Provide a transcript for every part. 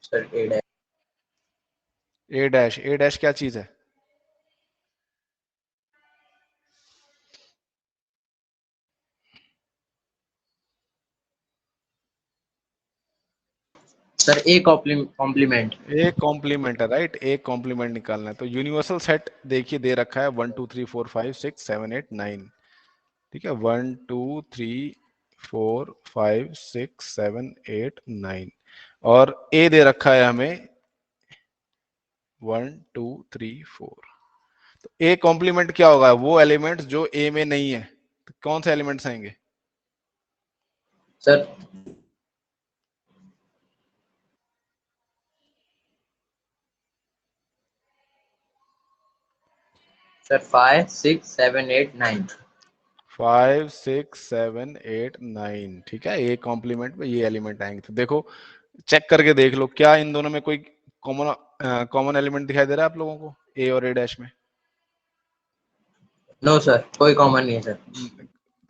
Sir A dash. A dash, A dash क्या चीज है? Sir A complement. A complement है, राइट। ए कॉम्प्लीमेंट निकालना है तो यूनिवर्सल सेट देखिए दे रखा है 1 2 3 4 5 6 7 8 9। ठीक है, 1 2 3 4 5 6 7 8 9 और ए दे रखा है हमें 1 2 3 4। तो ए कॉम्प्लीमेंट क्या होगा? वो एलिमेंट जो ए में नहीं है। तो कौन से एलिमेंट्स आएंगे? Sir sir 5 6 7 8 9। 5 6 7 8 9। ठीक है, ए कॉम्प्लीमेंट में ये एलिमेंट आएंगे। तो देखो, चेक करके देख लो क्या इन दोनों में कोई कॉमन एलिमेंट दिखाई दे रहा है आप लोगों को, ए और ए डैश में? नो सर, कोई कॉमन नहीं है सर।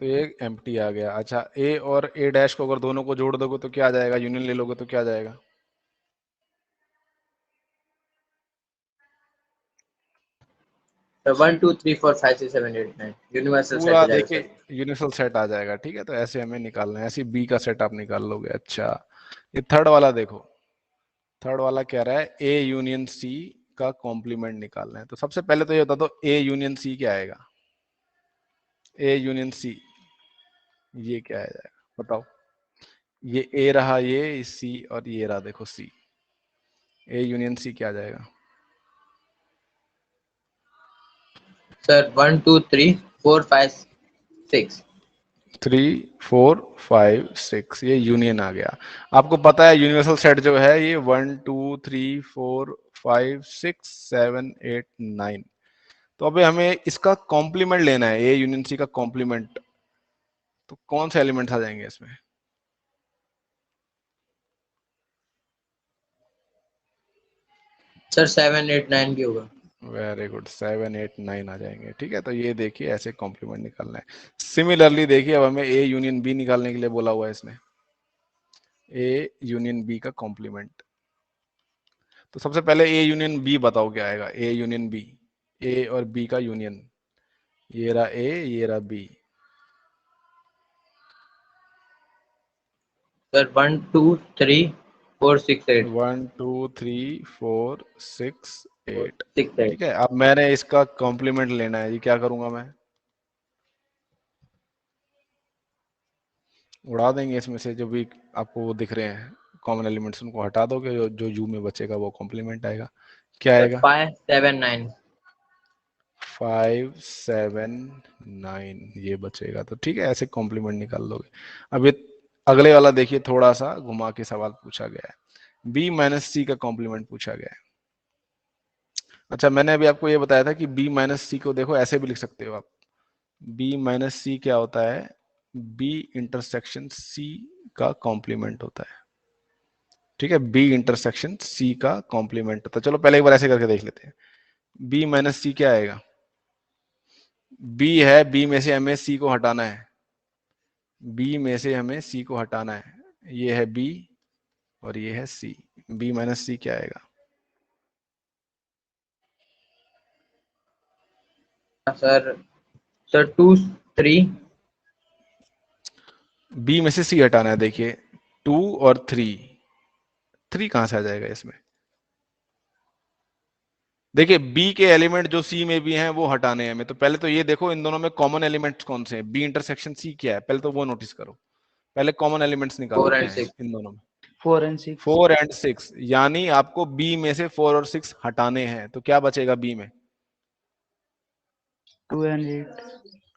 तो ये एम्प्टी आ गया। अच्छा, ए और ए डैश को अगर दोनों को जोड़ दोगे तो क्या आ जाएगा? यूनियन ले लोगे तो क्या आ जाएगा? सर 1 2 3 4 5 6 7 8 9 यूनिवर्सल सेट पूरा हो जाएगा देखिए सर। यूनिवर्सल सेट आ जाएगा। ठीक है, तो ऐसे हमें निकालना है, ऐसे बी का सेट आप निकाल लोगे। अच्छा, ये थर्ड वाला देखो, थर्ड वाला कह रहा है ए यूनियन सी का कॉम्प्लीमेंट निकालना है। तो सबसे पहले तो ये बता दो ए यूनियन सी क्या आएगा? ए यूनियन सी ये क्या आ जाएगा बताओ? ये ए रहा, ये सी और ये रहा, देखो सी। ए यूनियन सी क्या आ जाएगा? सर 1 2 3 4 5 6। 3 4 5 6, ये यूनियन आ गया। आपको पता है यूनिवर्सल सेट जो है ये 1 2 3 4 5 6 7 8 9। तो अभी हमें इसका कॉम्प्लीमेंट लेना है, ए यूनियन सी का कॉम्प्लीमेंट। तो कौन से एलिमेंट्स आ जाएंगे इसमें? सर 7 8 9 भी होगा। वेरी गुड, 7 8 9 आ जाएंगे। ठीक है, तो ये देखिए ऐसे कॉम्प्लीमेंट निकालना है। सिमिलरली देखिए, अब हमें ए यूनियन बी निकालने के लिए बोला हुआ है इसने, ए यूनियन बी का कॉम्प्लीमेंट। तो सबसे पहले ए यूनियन बी बताओ क्या आएगा? ए यूनियन बी, ए और बी का यूनियन, ये रहा ए, ये रहा बी। सर 1 2 3 4 6 8 1 2 3 4 6 8। 6 8। ठीक है, अब मैंने इसका कॉम्प्लीमेंट लेना है, ये क्या करूंगा मैं? उड़ा देंगे इसमें से जो भी आपको वो दिख रहे हैं कॉमन एलिमेंट्स, उनको हटा दोगे, जो यू में बचेगा वो कॉम्प्लीमेंट आएगा। क्या सर आएगा? 5 7 9। 5 7 9 ये बचेगा। तो ठीक है, ऐसे कॉम्प्लीमेंट निकाल लोगे। अब ये अगले वाला देखिए, थोड़ा सा घुमा के सवाल पूछा गया है, बी माइनस सी का कॉम्प्लीमेंट पूछा गया है। अच्छा, मैंने अभी आपको ये बताया था कि बी माइनस सी को देखो ऐसे भी लिख सकते हो आप। बी माइनस सी क्या होता है? बी इंटरसेक्शन सी का कॉम्प्लीमेंट होता है। ठीक है, बी इंटरसेक्शन सी का कॉम्प्लीमेंट होता है। चलो पहले एक बार ऐसे करके देख लेते हैं। बी माइनस सी क्या आएगा? बी है, बी में से हमें सी को हटाना है, बी में से हमें सी को हटाना है। ये है बी और ये है सी। बी माइनस सी क्या आएगा? Sir sir 2 3। बी में से सी हटाना है, देखिए 2 और 3, 3 कहां से आ जाएगा इसमें? देखिए बी के एलिमेंट जो सी में भी हैं वो हटाने हैं हमें। तो पहले तो ये देखो इन दोनों में कॉमन एलिमेंट्स कौन से हैं, बी इंटरसेक्शन सी क्या है, पहले तो वो नोटिस करो। पहले कॉमन एलिमेंट्स निकालो 4 क्या एंड है 6। इन दोनों में। 4 and 6, 4 एंड 6, यानी आपको बी में से 4 और 6 हटाने हैं। तो क्या बचेगा बी में? 2 and 8.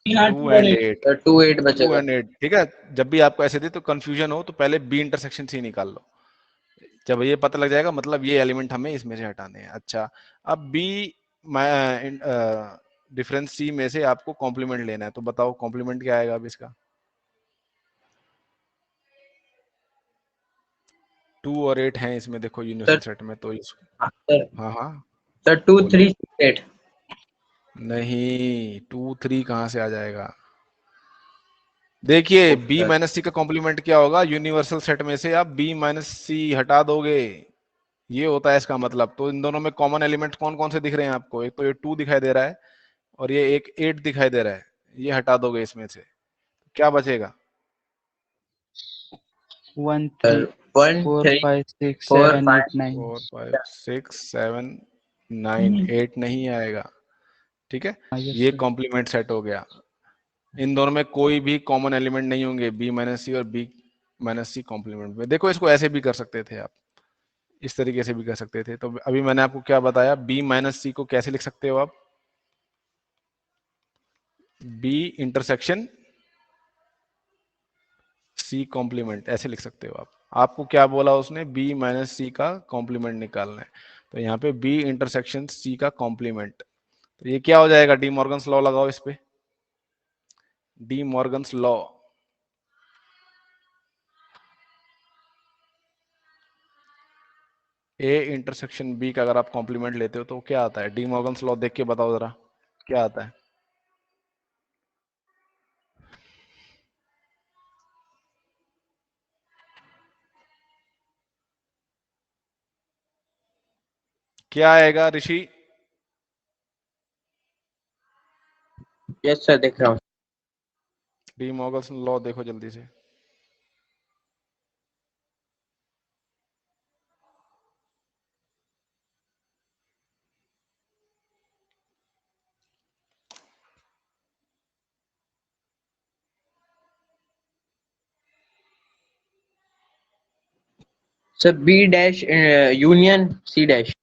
2 एंड 8। सर 2 8 2 बचेगा। एंड 8। ठीक है, जब भी आपको ऐसे दे तो कंफ्यूजन हो तो पहले बी इंटरसेक्शन सी निकाल लो। जब ये पता लग जाएगा मतलब ये एलिमेंट हमें इसमें से हटाने हैं। अच्छा, अब बी डिफरेंस सी में से आपको कॉम्प्लीमेंट लेना है। तो बताओ कॉम्प्लीमेंट क्या आएगा अब इसका? 2 और 8 हैं इसमें, देखो यूनिवर्सल सर सेट में तो इस सर हाँ हाँ सर 2 बोलो। 3 6 8। नहीं, 2 3 कहां से आ जाएगा? देखिए ओके बी सर। माइनस सी का कॉम्प्लीमेंट क्या होगा? यूनिवर्सल सेट में से आप बी माइनस सी हटा दोगे ये होता है इसका मतलब। तो इन दोनों में कॉमन एलिमेंट कौन कौन से दिख रहे हैं आपको? एक तो ये 2 दिखाई दे रहा है और ये एक 8 दिखाई दे रहा है, ये हटा दोगे इसमें से, क्या बचेगा? 1 सर 3 1 4 3 5 6 4 7 8 5 9 4 5 6 7 9 8 नहीं आएगा, ठीक है। yes ये sir कॉम्प्लीमेंट सेट हो गया। इन दोनों में कोई भी कॉमन एलिमेंट नहीं होंगे, बी माइनस सी और बी माइनस सी कॉम्प्लीमेंट में। देखो इसको ऐसे भी कर सकते थे आप, इस तरीके से भी कर सकते थे। तो अभी मैंने आपको क्या बताया, बी माइनस सी को कैसे लिख सकते हो आप? बी इंटरसेक्शन सी कॉम्प्लीमेंट, ऐसे लिख सकते हो आप। आपको क्या बोला उसने? बी माइनस सी का कॉम्प्लीमेंट निकालना है, तो यहाँ पे बी इंटरसेक्शन सी का कॉम्प्लीमेंट, तो ये क्या हो जाएगा? डी मॉर्गन्स लॉ लगाओ इस पे, De Morgan's law. A intersection B का अगर आप कॉम्प्लीमेंट लेते हो तो क्या आता है? डी मॉर्गन्स लॉ देख के बताओ जरा, क्या आता है? क्या आएगा ऋषि? यस सर देख रहा हूँ। डी मॉर्गन्स लॉ देखो जल्दी से। Sir B dash union C dash.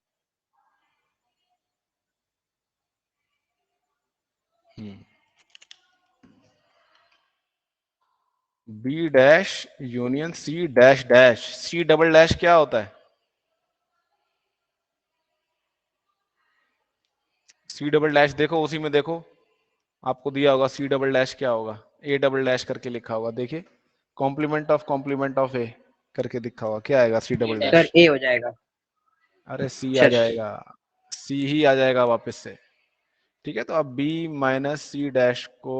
B dash union C dash dash, C double dash क्या होता है? सी डबल डैश देखो, उसी में देखो आपको दिया होगा सी डबल डैश क्या होगा, ए डबल डैश करके लिखा होगा, देखिए कॉम्प्लीमेंट ऑफ ए करके लिखा होगा, क्या आएगा सी डबल सर डैश? ए हो जाएगा। अरे सी आ सर जाएगा, सी ही आ जाएगा वापस से, ठीक है। तो आप बी माइनस सी डैश को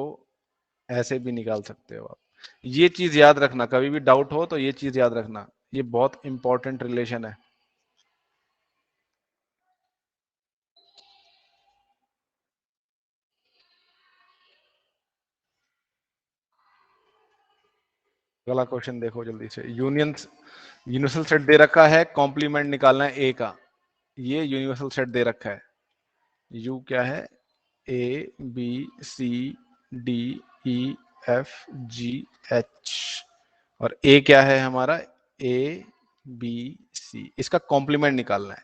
ऐसे भी निकाल सकते हो आप। ये चीज याद रखना, कभी भी डाउट हो तो ये चीज याद रखना, ये बहुत इंपॉर्टेंट रिलेशन है। अगला क्वेश्चन देखो जल्दी से। यूनिवर्सल सेट दे रखा है, कॉम्प्लीमेंट निकालना है ए का। ये यूनिवर्सल सेट दे रखा है, यू क्या है? A B C D E F G H, और ए क्या है हमारा? A B C. इसका कॉम्प्लीमेंट निकालना है,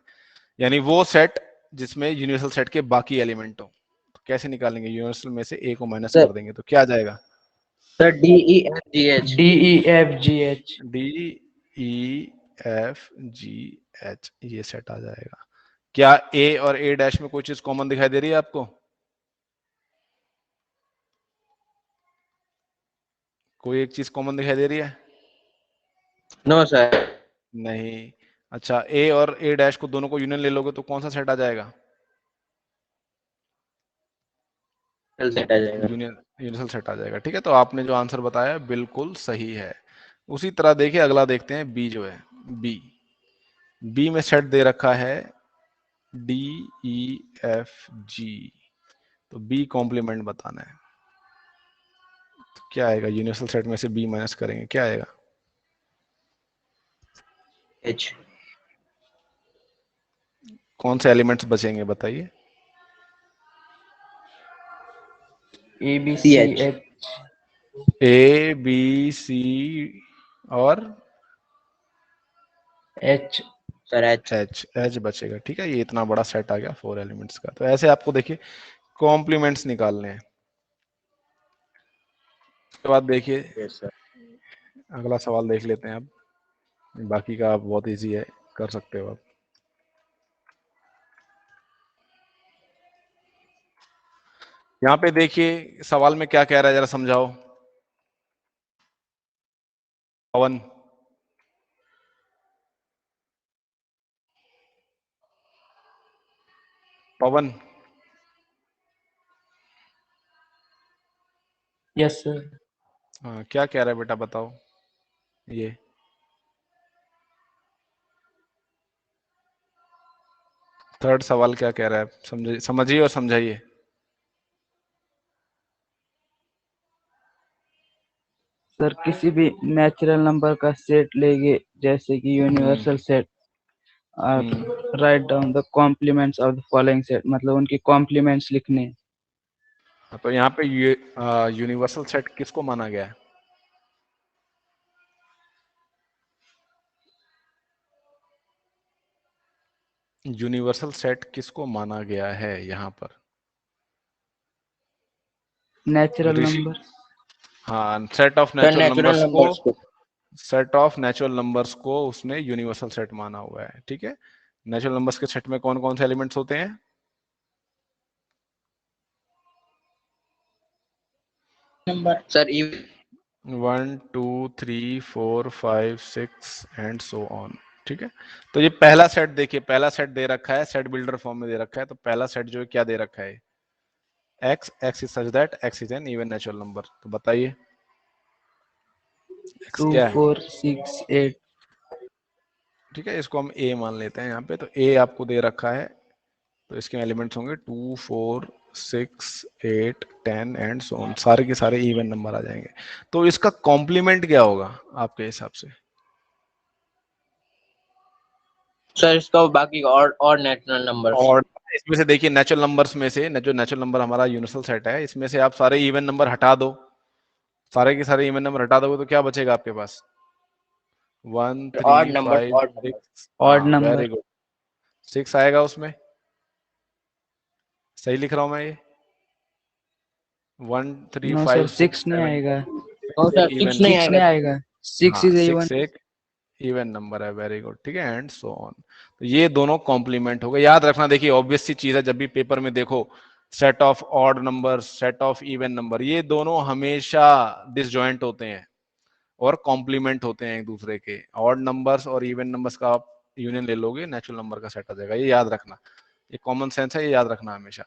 यानी वो सेट जिसमें यूनिवर्सल सेट के बाकी एलिमेंट हो। तो कैसे निकालेंगे? यूनिवर्सल में से ए को माइनस सर कर देंगे तो क्या आ जाएगा? Sir D E F G H. D E F G H D E F G H, ये सेट आ जाएगा। क्या ए और ए डैश में कोई चीज कॉमन दिखाई दे रही है आपको? कोई एक चीज कॉमन दिखाई दे रही है? No sir. नहीं। अच्छा, ए और ए डैश को दोनों को यूनियन ले लोगे तो कौन सा सेट आ जाएगा? सेट आ जाएगा। यूनियन यूनिवर्सल सेट आ जाएगा, ठीक है। तो आपने जो आंसर बताया बिल्कुल सही है। उसी तरह देखिए अगला देखते हैं, बी जो है, बी बी में सेट दे रखा है डी ई एफ जी, तो बी कॉम्प्लीमेंट बताना है। तो क्या आएगा? यूनिवर्सल सेट में से बी माइनस करेंगे, क्या आएगा? एच। कौन से एलिमेंट्स बचेंगे बताइए? A B C C H. H A B C और H sir H. H, H बचेगा, ठीक है। ये इतना बड़ा सेट आ गया 4 एलिमेंट्स का। तो ऐसे आपको देखिए कॉम्प्लीमेंट्स निकालने हैं। उसके बाद देखिए यस सर। अगला सवाल देख लेते हैं अब, बाकी का आप बहुत इजी है, कर सकते हो आप। यहाँ पे देखिए सवाल में क्या कह रहा है, जरा समझाओ पवन। पवन, yes sir हाँ क्या कह रहा है बेटा, बताओ। ये थर्ड सवाल क्या कह रहा है, समझिए और समझाइए। सर किसी भी नेचुरल नंबर का सेट लेंगे जैसे कि यूनिवर्सल सेट, और right down the complements of the following set, मतलब उनकी कॉम्प्लीमेंट्स लिखने हैं। तो यहाँ पे ये यूनिवर्सल सेट किसको माना गया है? यूनिवर्सल सेट किसको माना गया है यहाँ पर? नेचुरल ऋषि। नंबर। हाँ, set of sir natural natural numbers को, नंबर्स को। सेट ऑफ नेचुरल नंबर्स को उसने यूनिवर्सल सेट माना हुआ है। ठीक है, नेचुरल नंबर्स के सेट में कौन कौन से एलिमेंट्स होते हैं? Number sir 1 2 3 4 5 6 and so on. ठीक है, तो ये पहला सेट देखिए, पहला सेट दे रखा है, सेट बिल्डर फॉर्म में दे रखा है। तो पहला सेट जो है क्या दे रखा है? x is such that x is an even natural number. तो बताइए x 2 क्या है? 4 6 8। ठीक है, इसको हम a मान लेते हैं यहाँ पे। तो a आपको दे रखा है, तो इसके एलिमेंट्स होंगे 2 4 6 8 10 एंड सो ऑन, सारे के सारे इवन नंबर आ जाएंगे। तो इसका कॉम्प्लीमेंट क्या होगा आपके हिसाब से? सर इसका बाकी और नेचुरल नंबर्स। और इसमें से देखिए, नेचुरल नंबर्स में से जो नेचुरल नंबर हमारा यूनिवर्सल सेट है, इसमें से आप सारे इवन नंबर हटा दो, सारे के सारे इवन नंबर हटा दोगे तो क्या बचेगा आपके पास? 1 ऑड 3 नंबर्स 5 ऑड 6। ऑड हाँ, वेरी नंबर। गुड, 6 आएगा उसमें। सही लिख रहा हूं मैं ये? 1 3 नो सर 5 6 6 नहीं 7 आएगा। नंबर सर इवन 6 नहीं 6 नहीं आएगा। आएगा। 6 हाँ, इज 6 इवन। एक इवन नंबर है। वेरी गुड, ठीक है, एंड सो ऑन। तो ये दोनों कॉम्प्लीमेंट हो गए। याद रखना, देखिए ऑब्वियस सी चीज है, जब भी पेपर में देखो set of odd number, set of even number, ये दोनों हमेशा डिसजॉइंट होते हैं और कॉम्प्लीमेंट होते हैं एक दूसरे के। ऑड नंबर्स और इवन नंबर्स का आप यूनियन ले लोगे, नेचुरल नंबर का सेट आ जाएगा। ये याद रखना, ये कॉमन सेंस है, ये याद रखना हमेशा।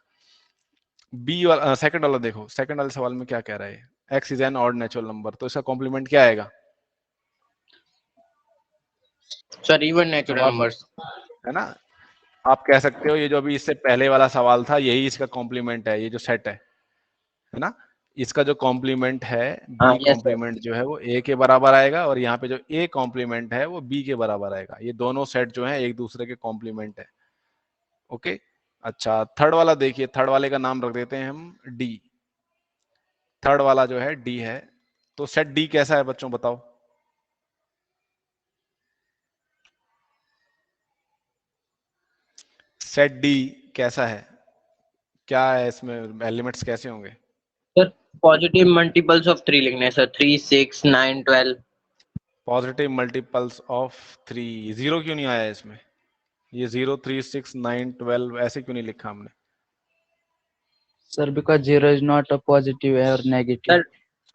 बी वाला, सेकंड वाला देखो, सेकंड वाले सवाल में क्या कह रहा है? X is an odd natural number, तो इसका कॉम्प्लीमेंट क्या आएगा? सर इवन नेचुरल जवाब नंबर्स। है ना, आप कह सकते हो ये जो अभी इससे पहले वाला सवाल था, यही इसका कॉम्प्लीमेंट है, ये जो सेट है ना, इसका जो कॉम्प्लीमेंट है, हाँ बी यस सर। कॉम्प्लीमेंट जो है वो ए के बराबर आएगा, और यहाँ पे जो ए कॉम्प्लीमेंट है वो बी के बराबर आएगा। ये दोनों सेट जो है एक दूसरे के कॉम्प्लीमेंट है। ओके, अच्छा, थर्ड वाला देखिए, थर्ड वाले का नाम रख देते हैं हम डी। थर्ड वाला जो है डी है, तो सेट डी कैसा है बच्चों, बताओ? सेट डी कैसा है, क्या है इसमें, एलिमेंट्स कैसे होंगे? सर पॉजिटिव मल्टीपल्स ऑफ 3 लिखने हैं sir, 3 6 9 12। Positive multiples of 3। Zero क्यों नहीं आया इसमें? ये 0 3 6 9 12 ऐसे क्यों नहीं लिखा हमने? Sir because 0 is not a positive और नेगेटिव। सर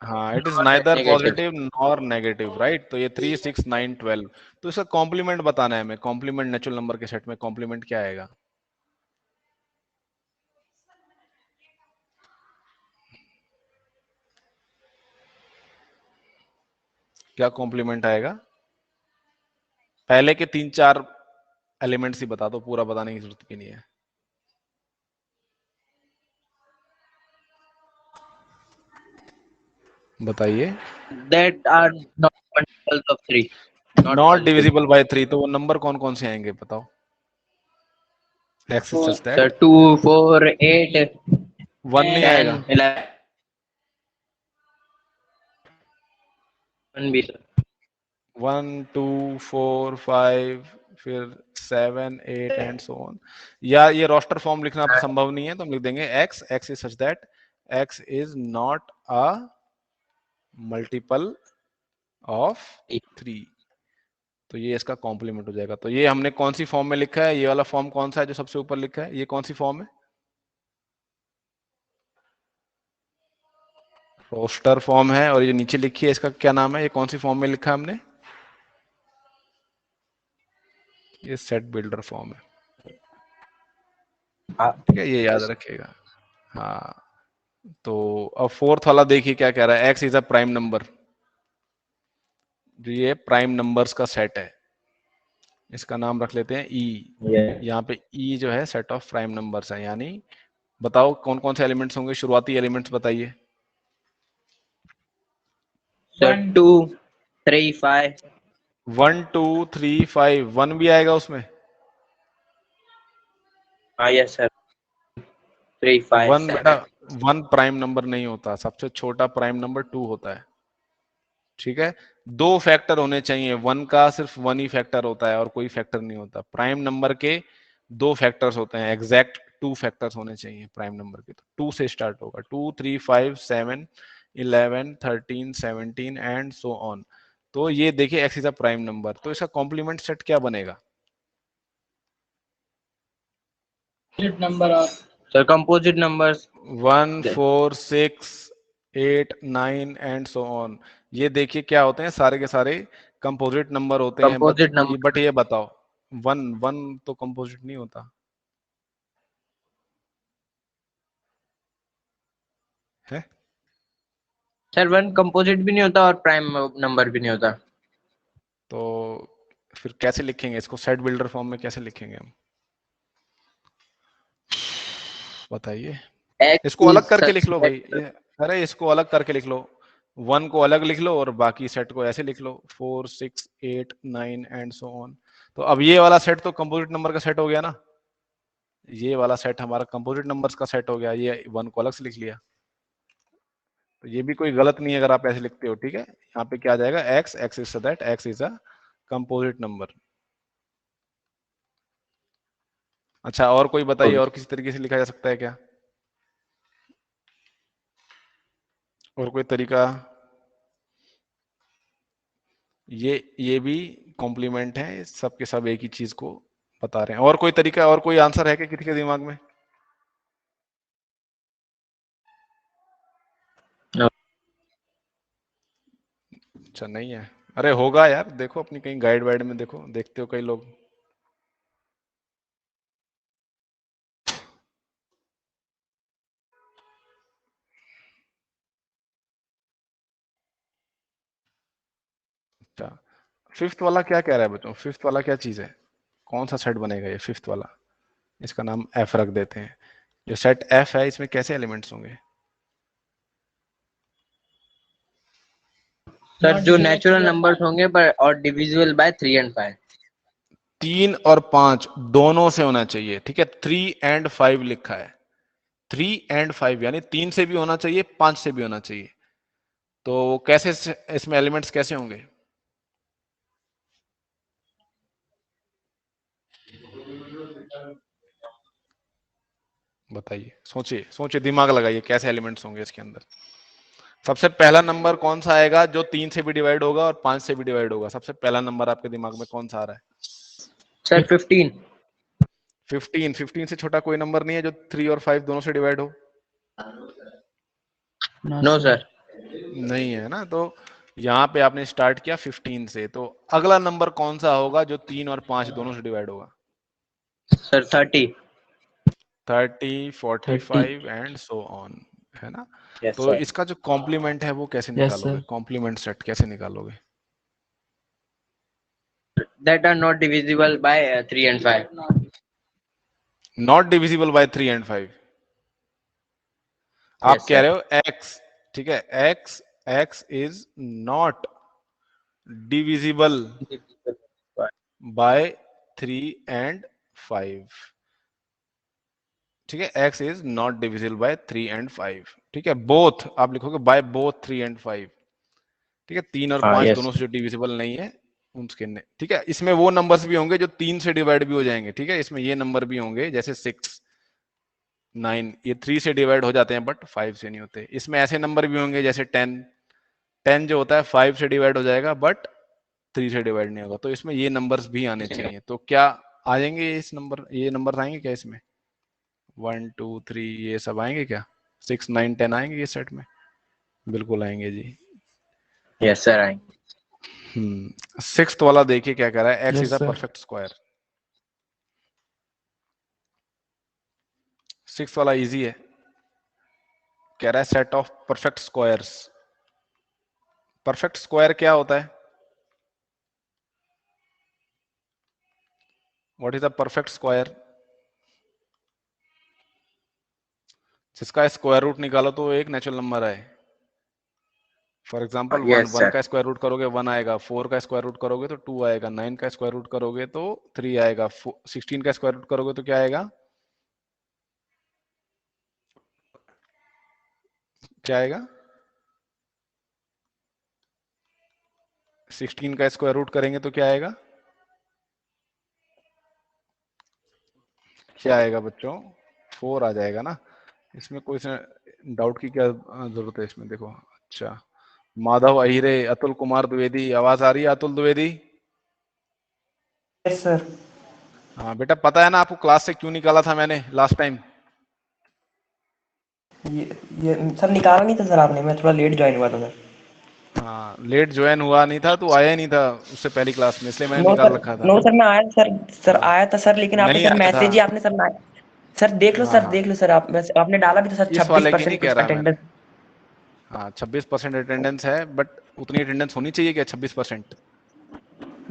हाँ, it is not neither negative. Positive nor negative, right. तो ये 3 6 9 12, तो इसका कॉम्प्लीमेंट बताना है हमें। कॉम्प्लीमेंट नेचुरल नंबर के सेट में कॉम्प्लीमेंट क्या आएगा? क्या कॉम्प्लीमेंट आएगा? पहले के 3 4 एलिमेंट्स ही बता दो, पूरा बताने की जरूरत भी नहीं है। बताइए। That are not multiples of 3। Not not positive. Divisible bye 3, तो वो नंबर कौन कौन से आएंगे बताओ? X is such sir that 2 4 8 1 नहीं 10 आएगा। 11 भी सर। 1 2 4 5 फिर 7 8 एंड सो ऑन। या ये रोस्टर फॉर्म लिखना संभव नहीं है, तो हम लिख देंगे x is such that x is not a multiple of 3। तो ये इसका कॉम्प्लीमेंट हो जाएगा। तो ये हमने कौन सी फॉर्म में लिखा है? ये वाला फॉर्म कौन सा है जो सबसे ऊपर लिखा है? ये कौन सी फॉर्म है? रोस्टर फॉर्म है। और ये नीचे लिखी है, इसका क्या नाम है? ये कौन सी फॉर्म में लिखा है हमने? ये सेट बिल्डर फॉर्म है। ठीक है, ये याद रखिएगा। हाँ, तो अब फोर्थ वाला देखिए क्या कह रहा है। X is a prime number, जो ये प्राइम नंबर्स का सेट है। इसका नाम रख लेते हैं ई। Yeah. यहाँ पे ई जो है सेट ऑफ प्राइम नंबर्स है, यानी बताओ कौन कौन से एलिमेंट्स होंगे, शुरुआती एलिमेंट्स बताइए। Sir, 2, 3, 5. 1 2 3 5, 1 भी आएगा उसमें? Yes sir. 3, 5, 1 बेटा, 7. 1 प्राइम नंबर नहीं होता, सबसे छोटा प्राइम नंबर 2 होता है। ठीक है, दो फैक्टर होने चाहिए, 1 का सिर्फ 1 ही फैक्टर होता है और कोई फैक्टर नहीं होता। प्राइम नंबर के दो फैक्टर्स होते हैं, एग्जैक्ट 2 फैक्टर्स होने चाहिए प्राइम नंबर के। तो 2 से स्टार्ट होगा, 2 3 5 7 11 13 17 एंड सो ऑन। तो ये देखिए x is a prime number, तो इसका कॉम्प्लीमेंट सेट क्या बनेगा? Sir, composite numbers. 1 4 6 8 9 and so on. ये देखिए क्या होते हैं, सारे के सारे कंपोजिट नंबर होते हैं। Composite number. बट ये बताओ, 1 1 तो कंपोजिट नहीं होता है। Sir, 1 composite भी नहीं होता और prime number भी नहीं होता। तो फिर कैसे लिखेंगे इसको, सेट बिल्डर फॉर्म में कैसे लिखेंगे हम, बताइए। X इसको अलग is करके such लिख लो that. भाई, अरे इसको अलग करके लिख लो, 1 को अलग लिख लो और बाकी सेट को ऐसे लिख लो, 4 6 8 9 एंड सो ऑन। तो अब ये वाला सेट तो कंपोजिट नंबर का सेट हो गया ना, ये वाला सेट हमारा कंपोजिट नंबर्स का सेट हो गया, ये 1 को अलग से लिख लिया। तो ये भी कोई गलत नहीं है अगर आप ऐसे लिखते हो। ठीक है, यहाँ पे क्या आ जाएगा, x, x is that x is a composite number. अच्छा, और कोई बताइए, और किसी तरीके से लिखा जा सकता है क्या, और कोई तरीका? ये भी कॉम्प्लीमेंट है, सबके सब एक ही चीज को बता रहे हैं। और कोई तरीका, और कोई आंसर है क्या किसी के दिमाग में? No. अच्छा नहीं है, अरे होगा यार, देखो अपनी कहीं गाइड वाइड में देखो, देखते हो कई लोग। अच्छा, फिफ्थ वाला क्या कह रहा है बच्चों, फिफ्थ वाला क्या चीज है, कौन सा सेट बनेगा ये फिफ्थ वाला? इसका नाम एफ रख देते हैं। जो सेट एफ है इसमें कैसे एलिमेंट्स होंगे? सर, जो नेचुरल नंबर्स होंगे पर और डिविजिबल बाय 3 and 5। 3 और 5 दोनों से होना चाहिए। ठीक है, 3 and 5 लिखा है, 3 and 5 यानी 3 से भी होना चाहिए, 5 से भी होना चाहिए। तो कैसे इसमें एलिमेंट्स कैसे होंगे? बताइए, सोचिए सोचिए, दिमाग लगाइए, कैसे एलिमेंट्स होंगे इसके अंदर। सबसे पहला नंबर कौन सा आएगा जो 3 से भी डिवाइड होगा और 5 से भी डिवाइड होगा? सबसे पहला नंबर आपके दिमाग में कौन सा आ रहा है? सर, 15। 15। 15 से छोटा कोई नंबर नहीं है जो 3 और 5 दोनों से डिवाइड हो? No sir. नहीं है ना। तो यहाँ पे आपने स्टार्ट किया 15 से, तो अगला नंबर कौन सा होगा जो 3 और 5 दोनों से डिवाइड होगा? सर, 30। 30 30। 45 एंड सो ऑन, है ना। यस तो सर। इसका जो कॉम्प्लीमेंट है वो कैसे यस निकालोगे, सर। कॉम्प्लीमेंट सेट कैसे निकालोगे? That are not divisible by 3 and 5। नॉट डिविजिबल बाय 3 एंड 5? आप यस कह सर। रहे हो एक्स, ठीक है, x, x is not divisible by 3 and 5। ठीक है, x is not divisible by 3 and 5। ठीक है, बोथ आप लिखोगे बाय बोथ 3 एंड 5। ठीक है, 3 और 5 यस। दोनों से जो डिविजिबल नहीं है उसके ने। ठीक है, इसमें वो नंबर्स भी होंगे जो 3 से डिवाइड भी हो जाएंगे। ठीक है, इसमें ये नंबर भी होंगे जैसे 6 9, ये 3 से डिवाइड हो जाते हैं बट 5 से नहीं होते। इसमें ऐसे नंबर भी होंगे जैसे 10, 10 जो होता है 5 से डिवाइड हो जाएगा बट 3 से डिवाइड नहीं होगा। तो इसमें ये नंबर्स भी आने चाहिए। तो क्या आ जाएंगे इस नंबर, ये नंबर आएंगे क्या इसमें? 1 2 3 ये सब आएंगे क्या? 6 9 10 आएंगे ये सेट में? बिल्कुल आएंगे जी। यस सर, आई। सिक्स्थ वाला देखिए क्या कह रहा है, x is yes a sir. Perfect square. Sixth वाला इजी है, कह रहा है set of perfect squares. Perfect square क्या होता है? What is a perfect square? जिसका स्क्वायर रूट निकालो तो एक नेचुरल नंबर आए। For example one, Yes, one sir. का स्क्वायर रूट करोगे 1 आएगा, 4 का स्क्वायर रूट करोगे तो 2 आएगा, 9 का स्क्वायर रूट करोगे तो 3 आएगा, 16 का स्क्वायर रूट करोगे तो क्या आएगा? क्या आएगा? 16 का स्क्वायर रूट करेंगे तो क्या आएगा? क्या आएगा बच्चों? 4 आ जाएगा ना। इसमें कोई डाउट की क्या जरूरत है इसमें? देखो, अच्छा, माधव अहिरे, अतुल कुमार द्विवेदी, आवाज आ रही है अतुल द्विवेदी? Yes sir. हाँ बेटा, पता है ना आपको क्लास से क्यों निकाला था मैंने लास्ट टाइम? ये सर निकाला नहीं था सर आपने, मैं थोड़ा लेट ज्वाइन हुआ था सर। हाँ, लेट ज्वाइन हुआ नहीं था तो आया नहीं था उससे पहली क्लास में, इसलिए मैंने नो निकाल सर, रखा था। नो सर मैं आया सर। सर हाँ, आया था सर, लेकिन आपने नहीं सर आया था। मैसेज ही आपने सर सर देख लो हाँ सर, हाँ, देख लो सर, आप आपने डाला भी था सर इस वाले की नहीं 26% कह कुछ रहा मैंने। अटेंडेंस। हाँ, 26% अटेंडेंस है, बट उतनी अटेंडेंस होनी चाहिए क्या 26%?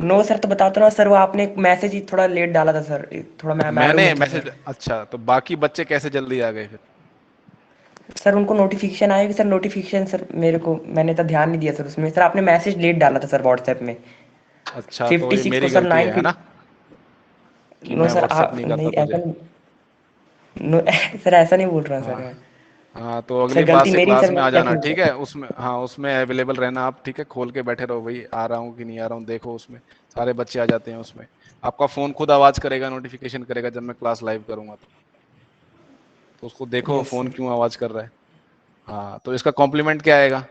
नो सर, तो बताता ना सर, वो आपने मैसेज ही थोड़ा लेट डाला था सर, थोड़ा मैं मालूम मैंने नहीं था मैसेज, सर। अच्छा, तो बाकी बच्चे कैसे जल्दी आ गए फिर? सर उनको नोटिफिकेशन आएगी सर, नोटिफिकेशन सर मेरे को, मैंने तो ध्यान नहीं दिया सर उसमें। सर आपने मैसेज लेट डाला था सर व्हाट्सएप में। अच्छा, तो ये 56 को मेरी सर गलती 9। है ना, कि नो मैं सर व्हाट्सएप नहीं नहीं करता ऐसा तुझे। नहीं। नो सर ऐसा नहीं बोल रहा हाँ सर मैं। हाँ, तो सर अगली बार गलती से मेरी क्लास सर, में मैंने आ चेक जाना, नहीं ठीक किया। है? उसमें, हाँ, उसमें अवेलेबल रहना आप, ठीक है? खोल के बैठे रहो भाई, आ रहा हूँ कि नहीं आ रहा हूँ, देखो उसमें सारे बच्चे आ जाते हैं उसमें। आपका फोन खुद आवाज करेगा, नोटिफिकेशन करेगा जब मैं क्लास लाइव करूंगा तो उसको देखो यस फोन सर। क्यों आवाज कर रहा है। हाँ, तो इसका कॉम्प्लीमेंट क्या आएगा?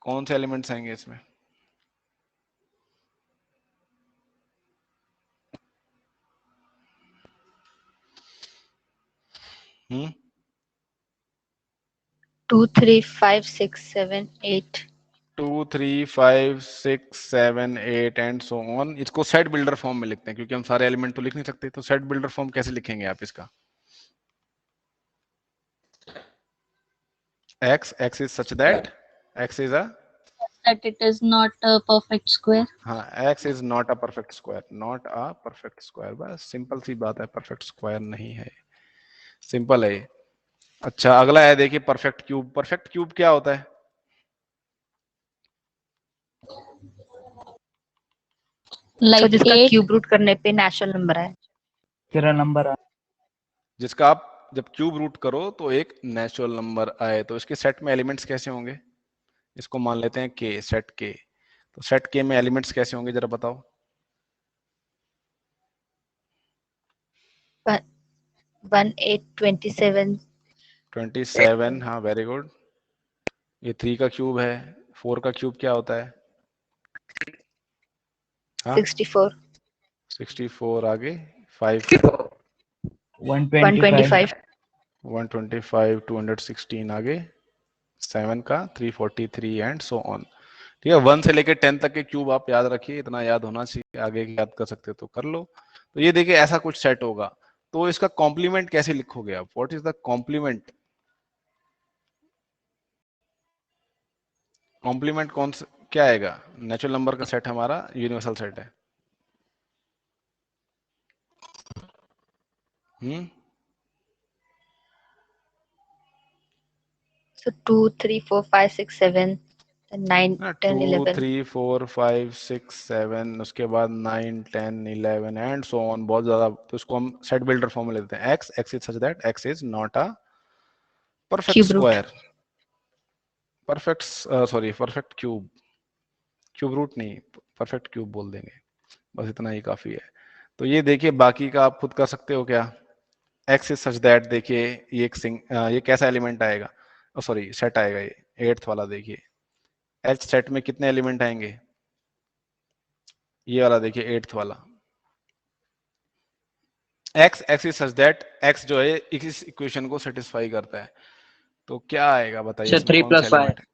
कौन से एलिमेंट्स आएंगे इसमें? हम्म 2, 3, 5, 6, 7, 8. 2, 3, 5, 6, 7, 8 एंड सो ऑन। इसको सेट बिल्डर फॉर्म में लिखते हैं, क्योंकि हम सारे एलिमेंट तो लिख नहीं सकते। तो सेट बिल्डर फॉर्म कैसे लिखेंगे आप इसका? x is such that x is a, That it is not a perfect square. हाँ, x is not a perfect square, not a perfect square। बस सिंपल सी बात है, परफेक्ट स्क्वायर नहीं है, सिंपल है ये। अच्छा, अगला है देखिए, परफेक्ट क्यूब। परफेक्ट क्यूब क्या होता है? Like जिसका 8. क्यूब रूट करने पे नेचुरल नंबर है। तेरा नंबर आ जिसका आप जब क्यूब रूट करो तो एक नेचुरल नंबर आए, तो इसके सेट में एलिमेंट्स कैसे होंगे? इसको मान लेते हैं के, सेट के। तो सेट के में एलिमेंट्स कैसे होंगे जरा बताओ? 1, 8, 27. 27, हाँ, वेरी गुड। ये 3 का क्यूब है। 4 का क्यूब क्या होता है? हाँ, 64. 64 आगे। 5 का 125। 125। 125, 216 आगे। 7 का 343 एंड सो ऑन। ठीक है, 1 से लेकर 10 तक के क्यूब आप याद रखिए, इतना याद होना चाहिए। आगे याद कर सकते हो तो कर लो। तो ये देखिए ऐसा कुछ सेट होगा। तो इसका कॉम्प्लीमेंट कैसे लिखोगे आप? What is the complement? Complement कौन सा क्या आएगा? नेचुरल नंबर का सेट हमारा यूनिवर्सल सेट है। Hmm So 2, 3, 4, 5, 6, 7, then 9, 10, 2, 11. 3, 4, 5, 6, 7, उसके बाद 9, 10, 11 एंड सो ऑन, बहुत ज्यादा। तो इसको हम सेट बिल्डर फॉर्म में लेते हैं। x is such that x is not a perfect cube root. Square, perfect, sorry, perfect cube. Cube root नहीं, परफेक्ट क्यूब बोल देंगे, बस इतना ही काफी है। तो ये देखिए, बाकी का आप खुद कर सकते हो क्या? x इज सच दैट, देखिए ये एक ये कैसा एलिमेंट आएगा, सॉरी सेट आएगा, ये 8th वाला। देखिए H सेट में कितने एलिमेंट आएंगे? ये वाला देखिए, 8th वाला। x is such that x जो है इस इक्वेशन को सेटिस्फाई करता है। तो क्या आएगा बताइए, सर इसमें थ्री कौन सा प्लस फाइव एलिमेंट है?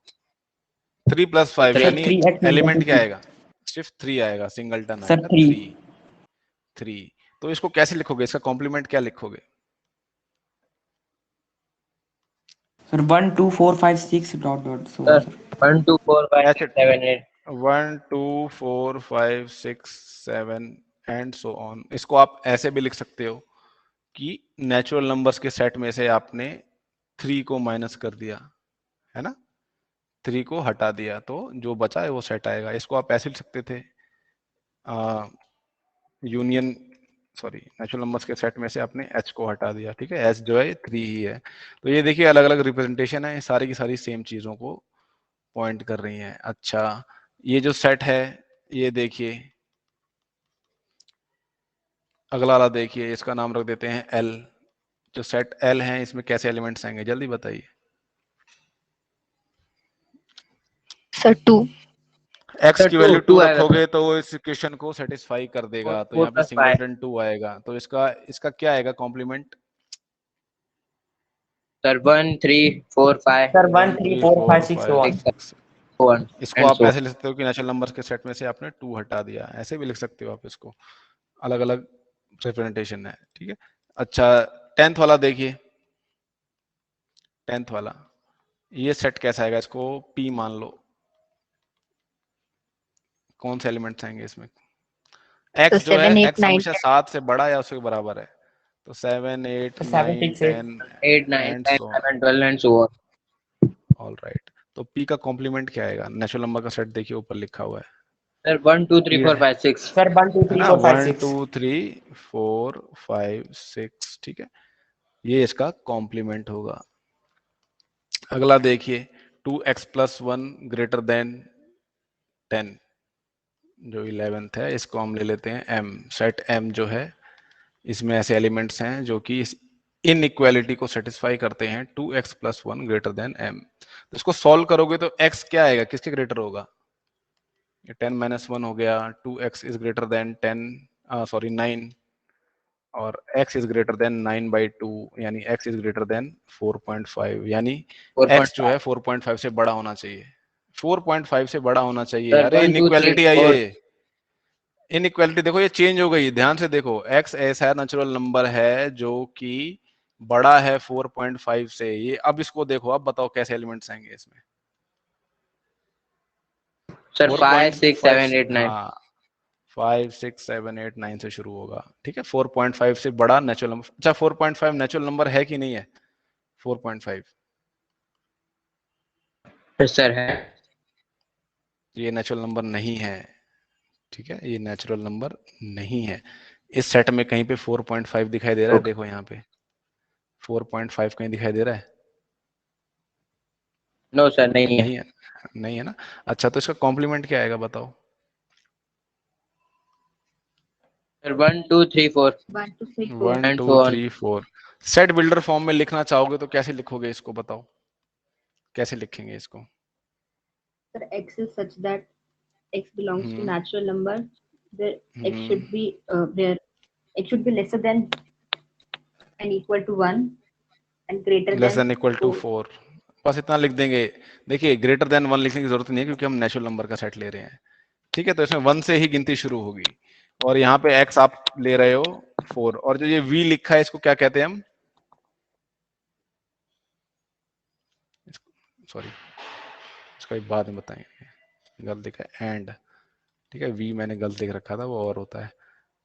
3+5, सर यानी 3x एलिमेंट क्या मल्टीप्लिकेशन। आएगा? सिर्फ 3 आएगा, सिंगलटन सर आएगा 3। 3। 3। तो इसको कैसे लिखोगे? इसका कॉम्प्लीमेंट क्या लिखोगे? Sir 1 2 4 5 6 dot dot so sir sir 1 2 4 5 ऐसे 6 7 8 1 2 4 5 6 7 एंड सो ऑन। इसको आप ऐसे भी लिख सकते हो कि नेचुरल नंबर्स के सेट में से आपने 3 को माइनस कर दिया, है ना, 3 को हटा दिया तो जो बचा है वो सेट आएगा। इसको आप ऐसे लिख सकते थे, यूनियन सॉरी नेचुरल नंबर्स के सेट में से आपने h को हटा दिया, ठीक है, h जो है 3 ही है। तो ये देखिए अलग अलग रिप्रेजेंटेशन है, सारी की सारी सेम चीजों को पॉइंट कर रही हैं। अच्छा, ये जो सेट है ये देखिए, अगला वाला देखिए, इसका नाम रख देते हैं L। जो सेट L है इसमें कैसे एलिमेंट्स आएंगे जल्दी बताइए। Sir, 2. x सर की 2 वैल्यू 2 2 आएगा रखोगे सर। तो वो इस इक्वेशन को सेटिस्फाई कर देगा, तो 4 यहाँ पे प्लस 5 सिंगलटन 2 आएगा, तो इसका इसका क्या आएगा complement. Sir 1 3 4 5 sir 1 1 3 3 4 5 4 6 so 5 on 6 6। 1 इसको एंड आप सो। ऐसे लिख सकते हो कि नेचुरल नंबर्स के सेट में से आपने 2 हटा दिया, ऐसे भी लिख सकते हो आप इसको, अलग अलग रिप्रेजेंटेशन है, ठीक है। अच्छा, 10th वाला देखिए, 10th वाला ये सेट कैसा आएगा, इसको P मान लो, कौन से एलिमेंट्स आएंगे इसमें। So x जो है 7, 8, x 9, हमेशा 7 से बड़ा या उसके बराबर है, तो 7 8 7 9 6 8 10 8 9 and 10 so on. 11 12 and so on. All right, तो P का कॉम्प्लीमेंट क्या आएगा, नेचुरल नंबर का सेट देखिए ऊपर लिखा हुआ है, सर 1 2 3 P 4 5 6। सर 1 2 है 3 ना, 4 5 1 2 6 3 4 5 6, ठीक है, ये इसका कॉम्प्लीमेंट होगा। अगला देखिए, 2x प्लस 1 ग्रेटर देन 10, जो 11th है इसको हम ले लेते हैं m। सेट m जो है इसमें ऐसे एलिमेंट्स हैं जो कि इस इनइक्वालिटी को सेटिस्फाई करते हैं, 2x plus 1 greater than m। तो इसको सॉल्व करोगे तो x क्या आएगा, किसके ग्रेटर होगा, ये 10 माइनस 1 हो गया, 2x is greater than 10 sorry 9, और x इज ग्रेटर देन 9/2, यानी x इज ग्रेटर देन 4.5, यानी x जो 4.5 है 4.5 से बड़ा होना चाहिए, 4.5 से बड़ा होना चाहिए। सर अरे 1 2 3 इनइक्वालिटी आई 4। है, इनइक्वालिटी देखो ये चेंज हो गई, ध्यान से देखो, x ऐसा नेचुरल नंबर है जो कि बड़ा है 4.5 से, ये अब इसको देखो, अब बताओ कैसे एलिमेंट्स आएंगे इसमें। सर 5 6 7 4.5, 8 9। हाँ 5 6 7 8 9 से शुरू होगा, ठीक है, 4.5 से बड़ा नेचुरल नंबर। अच्छा 4.5 नेचुरल नंबर है कि नहीं है, 4.5 सर है। ये नेचुरल नंबर नहीं है, ठीक है, ये नेचुरल नंबर नहीं है। इस सेट में कहीं पे 4.5 दिखाई दे रहा है, देखो यहाँ पे 4.5 कहीं दिखाई दे रहा है, नो सर नहीं है। नहीं है, नहीं है ना। अच्छा तो इसका कॉम्प्लीमेंट क्या आएगा बताओ। Sir 1 2 3 4 1, 2, 3, 4. 1 and 2 so on. 3 4। Set builder form में लिखना चाहोगे तो कैसे लिखोगे इसको बताओ, कैसे लिखेंगे इसको। Sir, x is such that x belongs to hmm natural number. There x hmm should be where x should be lesser than and equal to 1 and greater less than than equal to 4. 4, बस इतना लिख देंगे। देखिए greater than 1 लिखने की जरूरत नहीं है क्योंकि हम नेचुरल नंबर का सेट ले रहे हैं, ठीक है, तो इसमें 1 से ही गिनती शुरू होगी, और यहाँ पे x आप ले रहे हो 4, और जो ये v लिखा है इसको क्या कहते हैं हम, सॉरी इसका एक बाद में बताएंगे, गलत लिखा है एंड, ठीक है, v मैंने गलत लिख रखा था, वो और होता है,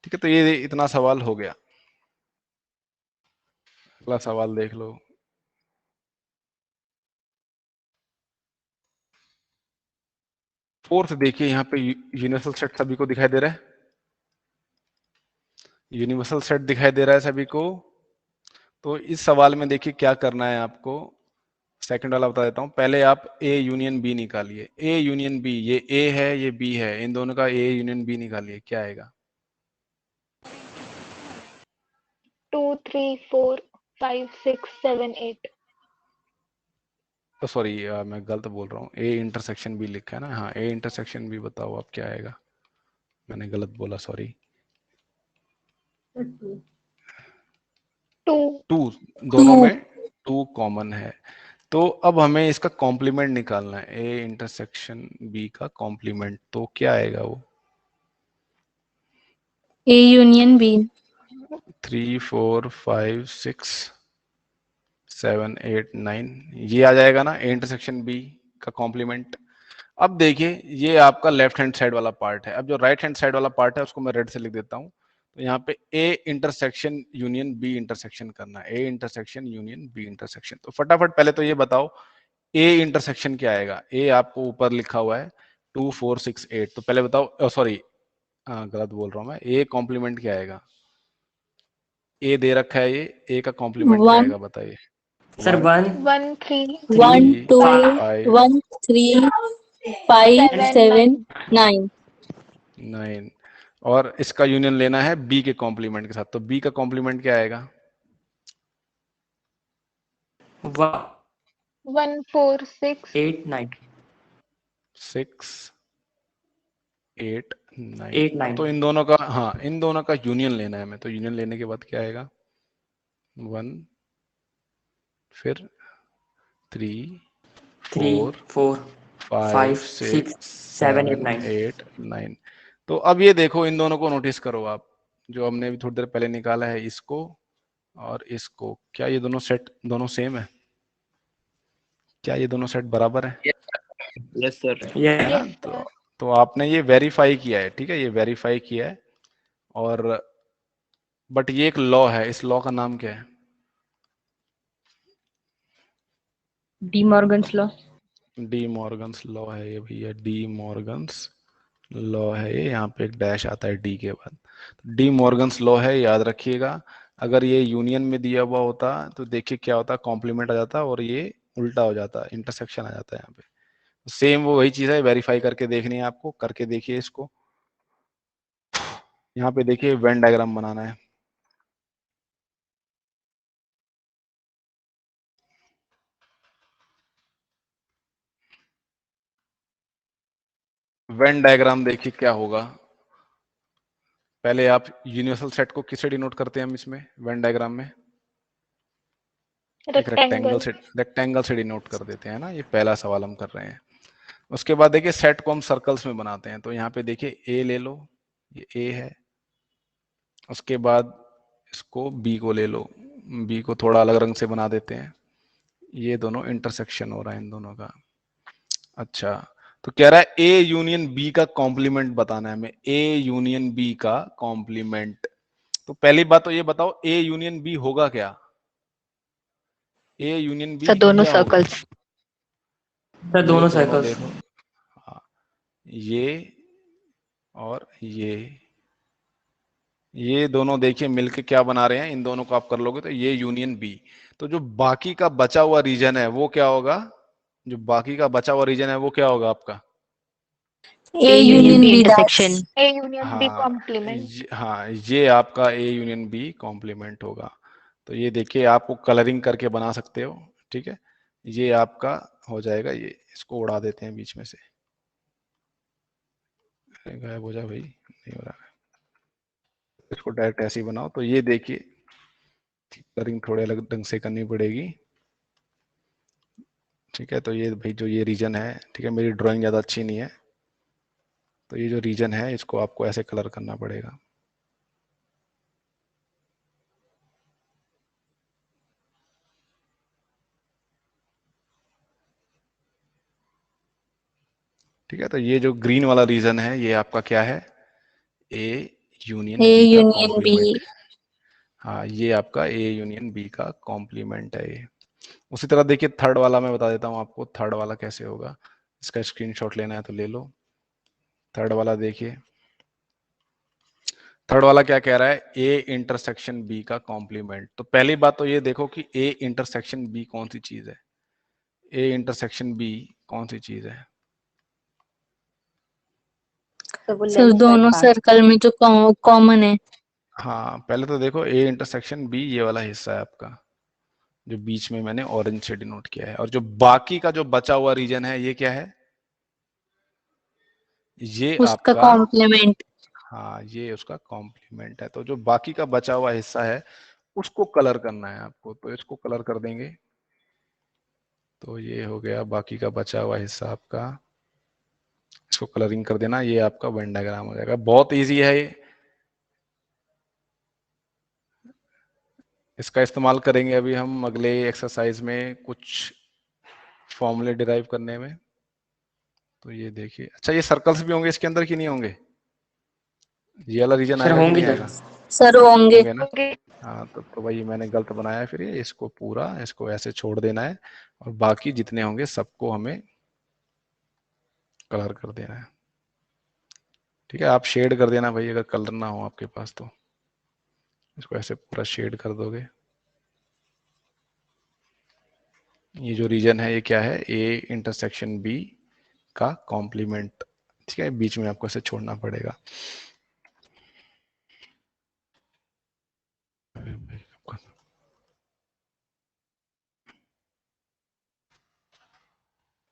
ठीक है। तो ये इतना सवाल हो गया, अगला सवाल देख लो। फोर्थ देखिए, यहाँ पे यूनिवर्सल सेट सभी को दिखाई दे रहा है, यूनिवर्सल सेट दिखाई दे रहा है सभी को। तो इस सवाल में देखिए क्या करना है आपको, सेकंड वाला बता देता हूँ, पहले आप ए यूनियन बी निकालिए, ए यूनियन बी, ये ए है ये बी है, इन दोनों का ए यूनियन बी निकालिए, क्या आएगा। 2 3 4 5 6 7 8। तो सॉरी मैं गलत बोल रहा हूँ, ए इंटरसेक्शन बी लिखा है ना, हाँ ए इंटरसेक्शन बी, बताओ अब क्या आएगा, मैंने गलत बोला सॉरी। 2. 2 2, दोनों में 2 कॉमन है, तो अब हमें इसका कॉम्प्लीमेंट निकालना है, ए इंटरसेक्शन बी का कॉम्प्लीमेंट, तो क्या आएगा वो, A union B. 3 4 5 6 7 8 9 ये आ जाएगा ना, ए इंटरसेक्शन बी का कॉम्प्लीमेंट। अब देखिए ये आपका लेफ्ट हैंड साइड वाला पार्ट है, अब जो राइट हैंड साइड वाला पार्ट है उसको मैं रेड से लिख देता हूँ। तो यहाँ पे A intersection union B intersection करना है, A intersection union B intersection. तो फटाफट पहले तो ये बताओ ए इंटरसेक्शन क्या आएगा। ए आपको ऊपर लिखा हुआ है 2 4 6 8, तो पहले बताओ, सॉरी गलत बोल रहा हूँ मैं, ए कॉम्प्लीमेंट क्या आएगा। ए दे रखा है, ये ए का कॉम्प्लीमेंट क्या 1 आएगा बताइए। सर 1 1 3 1 3 2 5 1 3 5 7 7 9 9 9, और इसका यूनियन लेना है बी के कॉम्प्लीमेंट के साथ, तो बी का कॉम्प्लीमेंट क्या आएगा। 1 4 6 8 9 6 8 9, 8 9 तो इन दोनों का, हाँ इन दोनों का यूनियन लेना है हमें। तो यूनियन लेने के बाद क्या आएगा, 1 फिर 3 3 4 4 5 5 6 6 7 8 7 9 8 9। तो अब ये देखो इन दोनों को नोटिस करो आप, जो हमने अभी थोड़ी देर पहले निकाला है, इसको और इसको, क्या ये दोनों सेट दोनों सेम है, क्या ये दोनों सेट बराबर है, यस सर। ये है ना। तो आपने ये वेरीफाई किया है, ठीक है, ये वेरीफाई किया है। और बट ये एक लॉ है, इस लॉ का नाम क्या है। D Morgan's law. D Morgan's law है ये भैया, डी मॉर्गन्स लॉ है ये, यहाँ पे एक डैश आता है डी के बाद। डी मॉर्गन्स लॉ है, याद रखिएगा। अगर ये यूनियन में दिया हुआ होता तो देखिए क्या होता, कॉम्प्लीमेंट आ जाता और ये उल्टा हो जाता, इंटरसेक्शन आ जाता है यहाँ पे। सेम वो वही चीज है, वेरीफाई करके देखनी है आपको, करके देखिए इसको। यहाँ पे देखिए वेन डायग्राम बनाना है। वेन डायग्राम देखिए क्या होगा। पहले आप यूनिवर्सल सेट को किससे डिनोट करते हैं हम इसमें वेन डायग्राम में, एक rectangle रेक्टेंगल से डिनोट कर देते हैं ना, ये पहला सवाल हम कर रहे हैं। उसके बाद देखिए सेट को हम सर्कल्स में बनाते हैं, तो यहाँ पे देखिए ए ले लो, ये ए है। उसके बाद इसको बी को ले लो, बी को थोड़ा अलग रंग से बना देते हैं, ये दोनों इंटरसेक्शन हो रहा है इन दोनों का। अच्छा, तो कह रहा है ए यूनियन बी का कॉम्प्लीमेंट बताना है हमें, ए यूनियन बी का कॉम्प्लीमेंट। तो पहली बात तो ये बताओ ए यूनियन बी होगा क्या, ए यूनियन बी सर दोनों क्या होगा। सर्कल्स। सर ये दोनों दोनों सर्कल्स। देखो, हाँ ये और ये दोनों देखिए मिलके क्या बना रहे हैं, इन दोनों को आप कर लोगे तो ये यूनियन बी। तो जो बाकी का बचा हुआ रीजन है वो क्या होगा, जो बाकी का बचा हुआ रीजन है वो क्या होगा आपका, A union B intersection. dash A union B हाँ complement हाँ ये आपका ए यूनियन बी कॉम्प्लीमेंट होगा। तो ये देखिए आपको कलरिंग करके बना सकते हो, ठीक है, ये आपका हो जाएगा। ये इसको उड़ा देते हैं बीच में से, गायब हो जा भाई, नहीं हो रहा है। इसको डायरेक्ट ऐसे ही बनाओ। तो ये देखिए कलरिंग थोड़े अलग ढंग से करनी पड़ेगी, ठीक है। तो ये भाई जो ये रीजन है, ठीक है, मेरी ड्राइंग ज़्यादा अच्छी नहीं है, तो ये जो रीजन है इसको आपको ऐसे कलर करना पड़ेगा। ठीक है, तो ये जो ग्रीन वाला रीजन है ये आपका क्या है, ए यूनियन A बी का union कॉम्प्लीमेंट। B हाँ ये आपका ए यूनियन बी का कॉम्प्लीमेंट है ये। उसी तरह देखिए थर्ड वाला मैं बता देता हूँ आपको, थर्ड वाला कैसे होगा, इसका स्क्रीनशॉट लेना है तो ले लो। थर्ड वाला देखिए, थर्ड वाला क्या कह रहा है, ए इंटरसेक्शन बी का कॉम्प्लीमेंट। तो पहली बात तो ये देखो कि ए इंटरसेक्शन बी कौन सी चीज है, ए इंटरसेक्शन बी कौन सी चीज है। तो वो सर लेफ्ट साइड दोनों पार्ट। सर्कल में जो कॉमन है। हाँ पहले तो देखो ए इंटरसेक्शन बी ये वाला हिस्सा है आपका, जो बीच में मैंने ऑरेंज से डिनोट किया है, और जो बाकी का जो बचा हुआ रीजन है ये क्या है, ये उसका आपका, कॉम्प्लीमेंट। हाँ ये उसका कॉम्प्लीमेंट है। तो जो बाकी का बचा हुआ हिस्सा है उसको कलर करना है आपको, तो इसको कलर कर देंगे। तो ये हो गया बाकी का बचा हुआ हिस्सा आपका, इसको कलरिंग कर देना, ये आपका वेन डायग्राम हो जाएगा। बहुत इजी है ये, इसका इस्तेमाल करेंगे अभी हम अगले एक्सरसाइज में कुछ फॉर्मूले डिराइव करने में। तो ये देखिए, अच्छा ये सर्कल्स भी होंगे इसके अंदर कि नहीं होंगे? ये वाला रीजन सर आएगा कि होंगे नहीं सर। आएगा? सर होंगे। होंगे ना? हाँ तो भाई मैंने गलत बनाया, फिर ये इसको पूरा इसको ऐसे छोड़ देना है और बाकी जितने होंगे सबको हमें कलर कर देना है। ठीक है, आप शेड कर देना भाई, अगर कलर ना हो आपके पास तो इसको ऐसे पूरा शेड कर दोगे। ये जो रीजन है ये क्या है? ए इंटरसेक्शन बी का कॉम्प्लीमेंट। ठीक है, बीच में आपको ऐसे छोड़ना पड़ेगा।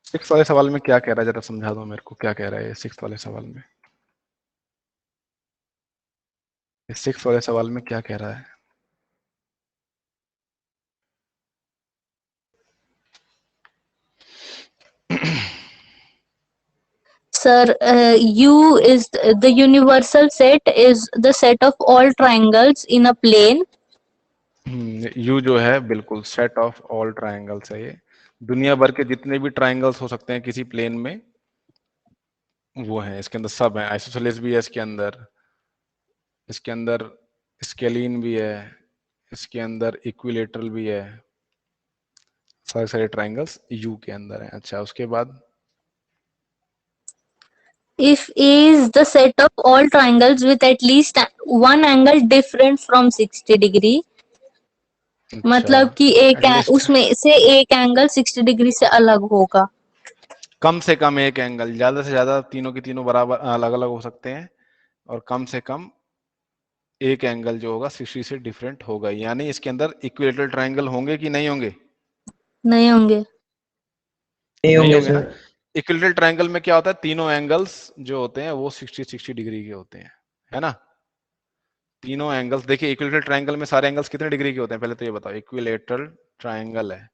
सिक्स वाले सवाल में क्या कह रहा है, जरा समझा दो मेरे को, क्या कह रहा है सिक्स वाले सवाल में? सिक्स वाले सवाल में क्या कह रहा है? Sir, U is the universal set is the set of all triangles in a plane. You जो है बिल्कुल सेट ऑफ ऑल ट्राइंगल्स है, ये दुनिया भर के जितने भी ट्राइंगल्स हो सकते हैं किसी प्लेन में वो है, इसके अंदर सब है। आइसोसेलेस भी है इसके अंदर स्केलीन भी है, इसके अंदर इक्विलेटरल भी है, सारे सारे ट्राइंगल्स यू के अंदर हैं। अच्छा उसके बाद If A is the set of all triangles with at least one angle different from 60 degree, मतलब कि एक एटलीस्ट उसमें से एक एंगल 60 डिग्री से अलग होगा। कम से कम एक एंगल, ज्यादा से ज्यादा तीनों के तीनों बराबर अलग अलग हो सकते हैं, और कम से कम एक एंगल जो होगा 60 से डिफरेंट होगा। यानी इसके अंदर इक्विलेटरल ट्राइंगल होंगे कि नहीं होंगे? नहीं होंगे। नहीं होंगे ना? सर। इक्विलेटरल ट्राइंगल में क्या होता है, तीनों एंगल्स जो होते हैं वो 60 डिग्री के होते हैं, है ना? तीनों एंगल्स देखिए, इक्विलेटरल ट्राइंगल में सारे एंगल्स कितने डिग्री के होते हैं, पहले तो ये बताओ। इक्विलेटरल ट्राइंगल है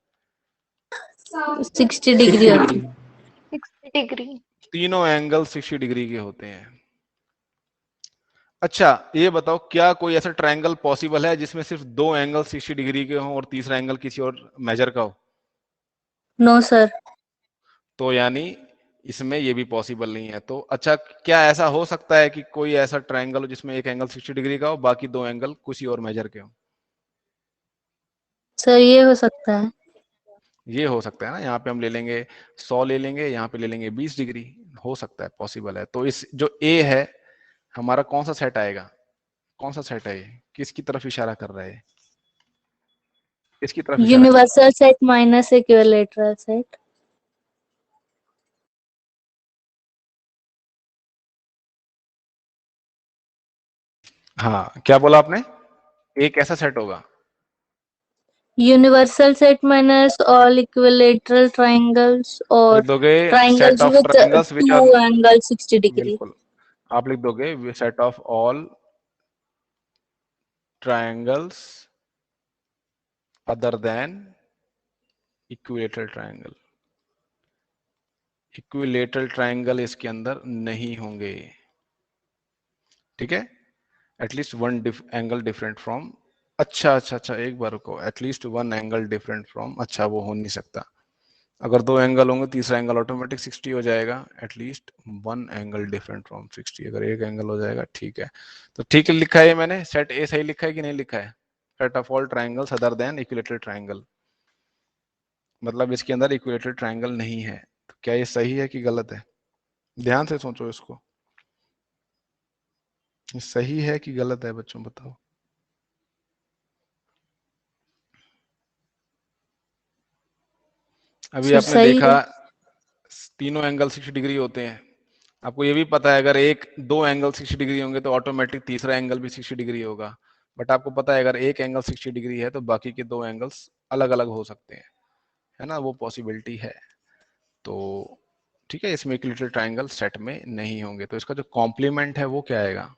60 डिग्री होती है। 60 डिग्री। तीनों एंगल 60 डिग्री के होते हैं। अच्छा ये बताओ, क्या कोई ऐसा ट्राइंगल पॉसिबल है जिसमें सिर्फ दो एंगल 60 डिग्री के हों और तीसरा एंगल किसी और मेजर का हो? No sir. तो यानी इसमें ये भी पॉसिबल नहीं है। तो अच्छा क्या ऐसा हो सकता है कि कोई ऐसा ट्राइंगल हो जिसमें एक एंगल 60 डिग्री का हो, बाकी दो एंगल किसी और मेजर के हो? सर ये हो सकता है। ये हो सकता है ना, यहाँ पे हम ले लेंगे 100 ले लेंगे, यहाँ पे ले लेंगे 20 डिग्री, हो सकता है, पॉसिबल है। तो इस जो ए है हमारा कौन सा सेट आएगा? कौन सा सेट है ये? किसकी तरफ इशारा कर रहा है? किसकी तरफ इशारा कर रहा है? Universal set minus equilateral set. हाँ क्या बोला आपने? ए कैसा सेट होगा? Universal set minus all equilateral triangles और लिख दोगे set triangles of with triangles which two are, angle 60 degree. बिल्कुल आप लिख दोगे set of all triangles other than equilateral triangle. Equilateral triangle इसके अंदर नहीं होंगे, ठीक है? At least one angle different from, अच्छा एक बार रुको, at least one angle different from, अच्छा वो हो नहीं सकता। अगर दो एंगल होंगे तीसरा एंगल ऑटोमेटिक 60 हो जाएगा। At least one angle different from 60, अगर एक एंगल हो जाएगा ठीक है। तो ठीक लिखा है मैंने, सेट ए सही लिखा है कि नहीं लिखा है? Set of all triangles other than equilateral triangle, मतलब इसके अंदर इक्विलेटरल ट्राइंगल नहीं है। तो क्या ये सही है कि गलत है? ध्यान से सोचो इसको, ये सही है कि गलत है बच्चों, बताओ। अभी सर आपने सही देखा है। तीनों एंगल 60 डिग्री होते हैं। आपको ये भी पता है अगर एक दो एंगल 60 डिग्री होंगे तो ऑटोमेटिक तीसरा एंगल भी 60 डिग्री होगा। बट आपको पता है अगर एक एंगल 60 डिग्री है तो बाकी के दो एंगल्स अलग अलग हो सकते हैं, है ना? वो पॉसिबिलिटी है। तो ठीक है, इसमें इक्विलेटरल ट्राइंगल सेट में नहीं होंगे। तो इसका जो कॉम्प्लीमेंट है वो क्या आएगा?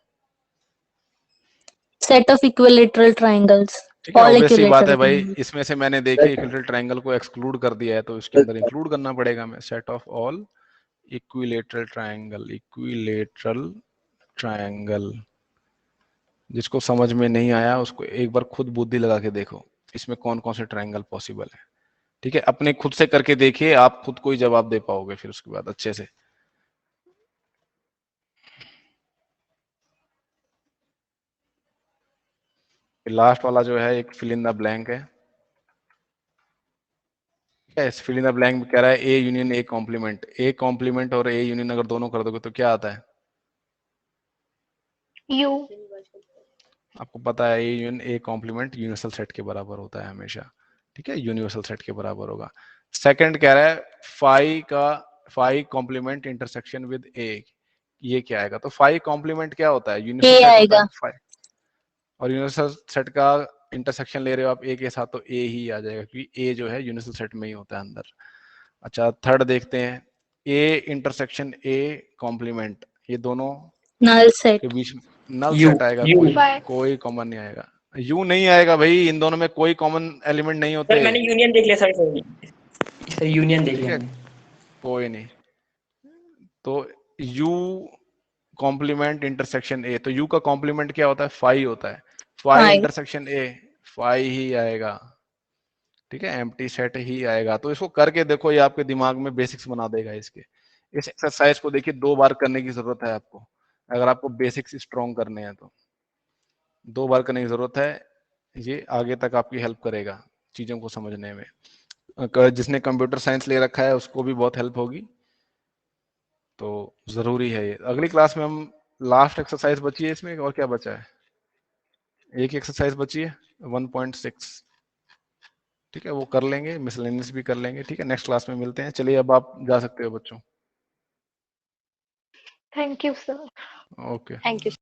सेट ऑफ इक्विलेटरल ट्राइंगल्स, ठीक है, ऑल ऑब्वियस सी बात इक्विलेटरल है भाई, ट्राइंगल्स। इसमें से मैंने देखे इक्विलेटरल ट्राइंगल को एक्सक्लूड कर दिया है तो इसके अंदर इंक्लूड करना पड़ेगा हमें। Set of all equilateral triangle, equilateral triangle जिसको समझ में नहीं आया उसको एक बार खुद बुद्धि लगा के देखो, इसमें कौन कौन से ट्रायंगल पॉसिबल है। ठीक है, अपने खुद से करके देखिए, आप खुद को ही जवाब दे पाओगे फिर उसके बाद अच्छे से। लास्ट वाला जो है एक फिल इन द ब्लैंक है। इस फिल इन द ब्लैंक में कह रहा है A union A complement. A complement और ए यूनियन अगर दोनों कर दोगे तो क्या आता है? U. आपको पता है A union A complement universal set के बराबर होता है हमेशा। ठीक है, यूनिवर्सल सेट के बराबर होगा। सेकंड कह रहा है फाई कॉम्प्लीमेंट इंटरसेक्शन विद ए, ये क्या आएगा? तो फाई कॉम्प्लीमेंट क्या होता है? यूनिवर्सल सेट होता आएगा। है फाई, और यूनिवर्सल सेट का इंटरसेक्शन ले रहे हो आप ए के साथ तो ए ही आ जाएगा, क्योंकि ए जो है यूनिवर्सल सेट में ही होता है अंदर। अच्छा, थर्ड देखते हैं, ए इंटरसेक्शन ए कॉम्प्लीमेंट, ये दोनों नल सेट। के बीच में नल यू सेट आएगा, यू कोई कॉमन नहीं आएगा। यू नहीं आएगा भाई, इन दोनों में कोई कॉमन एलिमेंट नहीं सर होते। मैंने यूनियन देख लिया सर यूनियन देख ठीक लिया है, मैंने। कोई नहीं। तो यू कॉम्प्लीमेंट इंटरसेक्शन ए, तो यू का कॉम्प्लीमेंट क्या होता है? फाई होता है। Phi phi. Intersection A, phi ही आएगा। ठीक है, एम्प्टी सेट ही आएगा। तो इसको करके देखो, ये आपके दिमाग में बेसिक्स बना देगा इसके। इस एक्सरसाइज को देखिए 2 बार करने की जरूरत है आपको, अगर आपको बेसिक्स स्ट्रॉन्ग करने हैं तो 2 बार करने की जरूरत है। ये आगे तक आपकी हेल्प करेगा चीजों को समझने में। जिसने कंप्यूटर साइंस ले रखा है उसको भी बहुत हेल्प होगी, तो जरूरी है ये। अगली क्लास में हम लास्ट एक्सरसाइज बची है इसमें, और क्या बचा है? एक एक्सरसाइज बची है 1.6। ठीक है, वो कर लेंगे, मिसलेनियस भी कर लेंगे। ठीक है, नेक्स्ट क्लास में मिलते हैं। चलिए अब आप जा सकते हो बच्चों। Thank you, sir. Okay. Thank you.